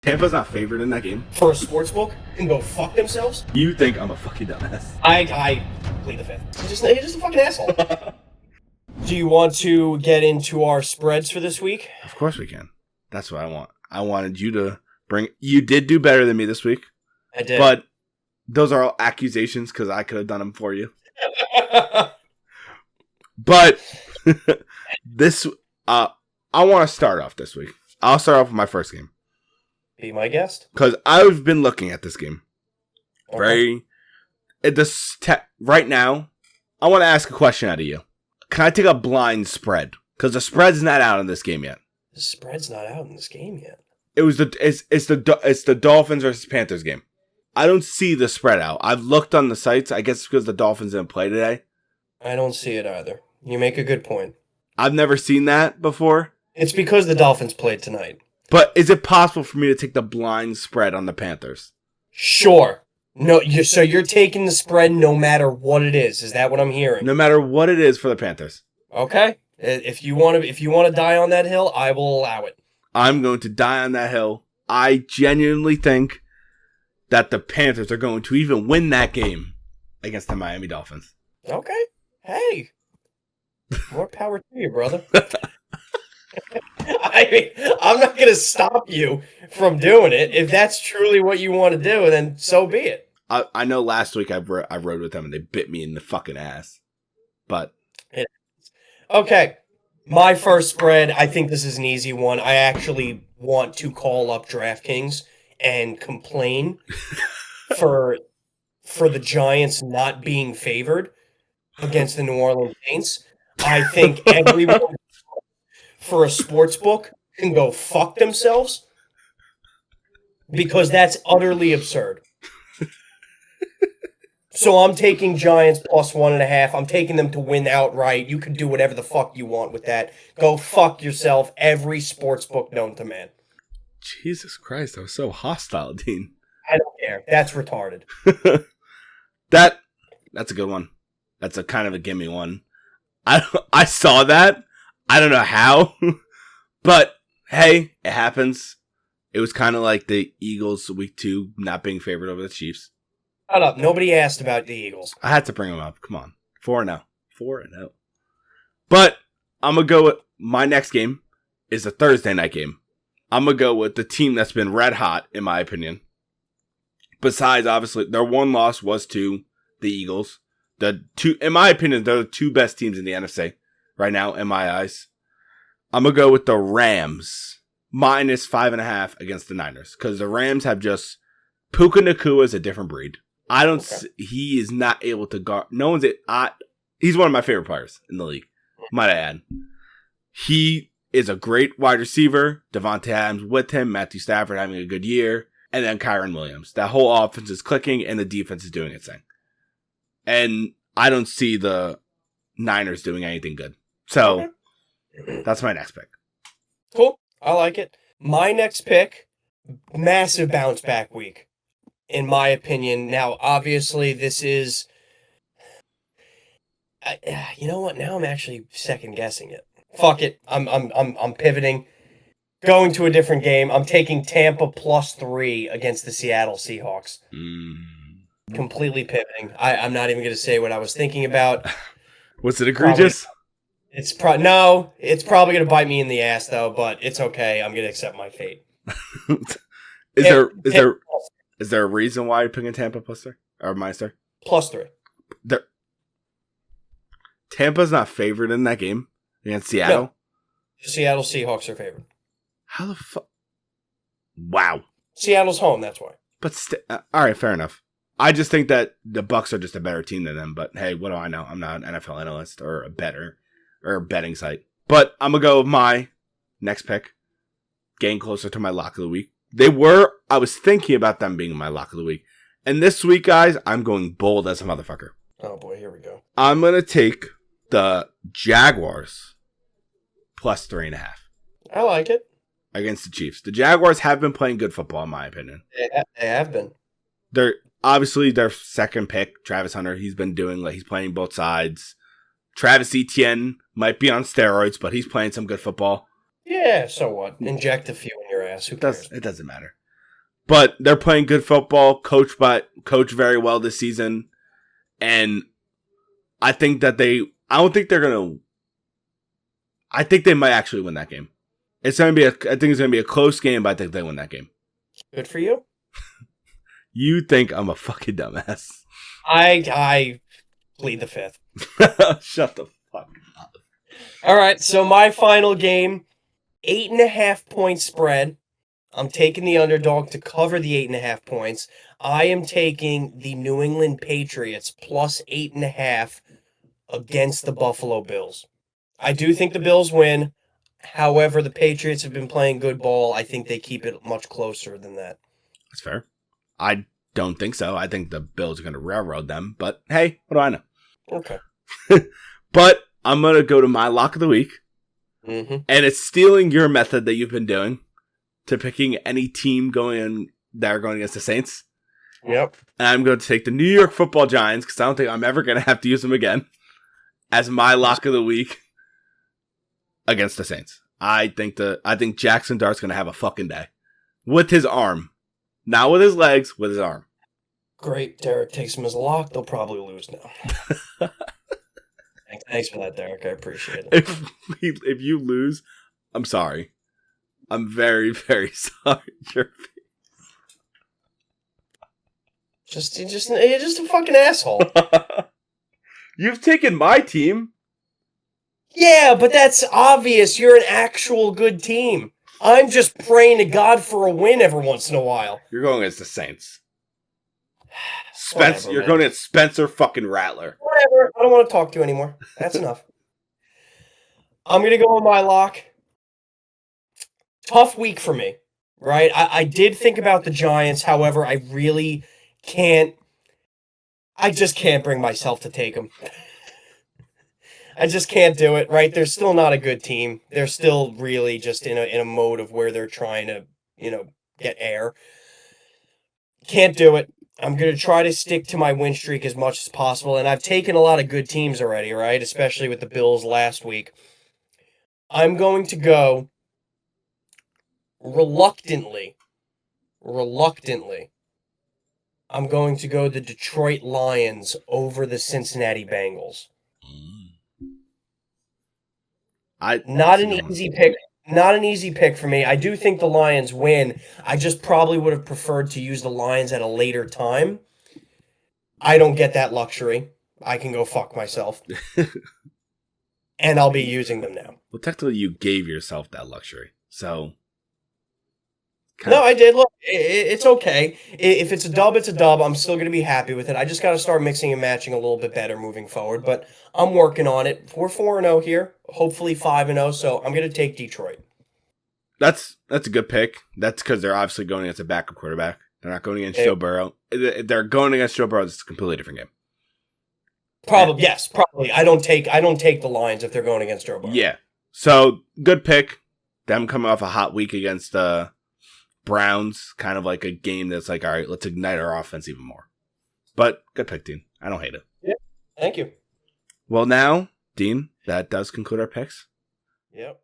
Tampa's not favored in that game. For a sports book can go fuck themselves. You think I'm a fucking dumbass? I plead the fifth. You're just a fucking asshole. Do you want to get into our spreads for this week? Of course we can. That's what I want. I wanted you to bring. You did do better than me this week. I did. But those are all accusations because I could have done them for you. But this, I want to start off this week. I'll start off with my first game. Be my guest. Because I've been looking at this game. Okay. Right now, I want to ask a question out of you. Can I take a blind spread? Because the spread's not out in this game yet. The spread's not out in this game yet. It's the Dolphins versus Panthers game. I don't see the spread out. I've looked on the sites. I guess because the Dolphins didn't play today. I don't see it either. You make a good point. I've never seen that before. It's because the Dolphins played tonight. But is it possible for me to take the blind spread on the Panthers? Sure. No, so you're taking the spread no matter what it is. Is that what I'm hearing? No matter what it is for the Panthers. Okay. If you want to die on that hill, I will allow it. I'm going to die on that hill. I genuinely think that the Panthers are going to even win that game against the Miami Dolphins. Okay. Hey. More power to you, brother. I mean, I'm not going to stop you from doing it. If that's truly what you want to do, then so be it. I know last week I rode with them and they bit me in the fucking ass. But. Okay. My first spread, I think this is an easy one. I actually want to call up DraftKings and complain for the Giants not being favored against the New Orleans Saints. I think everyone for a sports book can go fuck themselves because that's utterly absurd. So I'm taking Giants plus 1.5. I'm taking them to win outright. You can do whatever the fuck you want with that. Go fuck yourself. Every sports book known to man. Jesus Christ, that was so hostile, Dean. I don't care. That's retarded. That's a good one. That's a kind of a gimme one. I saw that. I don't know how, but hey, it happens. It was kind of like the Eagles week 2 not being favored over the Chiefs. Shut up. Nobody asked about the Eagles. I had to bring them up. Come on. 4-0. 4-0. But I'm going to go with my next game is a Thursday night game. I'm going to go with the team that's been red hot, in my opinion. Besides, obviously, their one loss was to the Eagles. In my opinion, they're the two best teams in the NFC right now, in my eyes. I'm going to go with the Rams minus 5.5 against the Niners. Because the Rams have just... Puka Nacua is a different breed. He is not able to guard. He's one of my favorite players in the league, might I add. He is a great wide receiver. Devontae Adams with him. Matthew Stafford having a good year. And then Kyron Williams. That whole offense is clicking and the defense is doing its thing. And I don't see the Niners doing anything good. So, that's my next pick. Cool. I like it. My next pick, massive bounce back week, in my opinion. Now, obviously, this is... you know what? Now I'm actually second guessing it. Fuck it. I'm pivoting. Going to a different game. I'm taking Tampa plus 3 against the Seattle Seahawks. Completely pivoting. I'm not even going to say what I was thinking about. Was it egregious? It's probably going to bite me in the ass though, but it's okay. I'm going to accept my fate. Is there a reason why you're picking Tampa plus 3 or minus 3? Plus 3. Tampa's not favored in that game against Seattle. No. Seattle Seahawks are favored. How the fuck? Wow. Seattle's home. That's why. But all right, fair enough. I just think that the Bucs are just a better team than them. But hey, what do I know? I'm not an NFL analyst or a betting site. But I'm gonna go with my next pick. Getting closer to my lock of the week. I was thinking about them being my lock of the week. And this week, guys, I'm going bold as a motherfucker. Oh boy, here we go. I'm gonna take the Jaguars plus 3.5. I like it. Against the Chiefs. The Jaguars have been playing good football, in my opinion. They have been. They're obviously their second pick, Travis Hunter. He's playing both sides. Travis Etienne might be on steroids, but he's playing some good football. Yeah, so what? Inject a few in your ass. Who cares? It doesn't matter. But they're playing good football, coached very well this season, and I think that I think they might actually win that game. I think it's gonna be a close game, but I think they win that game. Good for you. You think I'm a fucking dumbass? I plead the fifth. Shut the fuck up. All right, so my final game, 8.5 point spread. I'm taking the underdog to cover the 8.5 points. I am taking the New England Patriots plus 8.5 against the Buffalo Bills. I do think the Bills win. However, the Patriots have been playing good ball. I think they keep it much closer than that. That's fair. I don't think so. I think the Bills are going to railroad them. But hey, what do I know? Okay. But I'm going to go to my lock of the week. Mm-hmm. And it's stealing your method that you've been doing to picking any team that are going against the Saints. Yep. And I'm going to take the New York Football Giants, because I don't think I'm ever going to have to use them again, as my lock of the week against the Saints. I think Jackson Dart's going to have a fucking day. With his arm. Not with his legs, with his arm. Great. Derek takes him as a lock. They'll probably lose now. Thanks for that, Derek. I appreciate it. If you lose, I'm sorry. I'm very, very sorry. You're just a fucking asshole. You've taken my team. Yeah, but that's obvious. You're an actual good team. I'm just praying to God for a win every once in a while. You're going against the Saints. Whatever, you're man. going against Spencer fucking Rattler. Whatever. I don't want to talk to you anymore. That's enough. I'm going to go with my lock. Tough week for me, right? I did think about the Giants. However, I really can't. I just can't bring myself to take them. I just can't do it, right? They're still not a good team. They're still really just in a mode of where they're trying to, get air. Can't do it. I'm going to try to stick to my win streak as much as possible, and I've taken a lot of good teams already, right? Especially with the Bills last week. I'm going to go reluctantly. I'm going to go the Detroit Lions over the Cincinnati Bengals. Not an easy pick for me. I do think the Lions win. I just probably would have preferred to use the Lions at a later time. I don't get that luxury. I can go fuck myself. And I'll be using them now. Well, technically, you gave yourself that luxury. So. No, I did. Look, it's okay. If it's a dub, it's a dub. I'm still going to be happy with it. I just got to start mixing and matching a little bit better moving forward. But I'm working on it. We're 4-0 here. Hopefully 5-0. So I'm going to take Detroit. That's a good pick. That's because they're obviously going against a backup quarterback. They're not going against Joe Burrow. If they're going against Joe Burrow, it's a completely different game. Probably, yes. Probably. I don't take the Lions if they're going against Joe Burrow. Yeah. So good pick. Them coming off a hot week against the Browns, kind of like a game that's like, all right, let's ignite our offense even more. But good pick, Dean. I don't hate it. Yeah, thank you. Well, now, Dean, that does conclude our picks. Yep.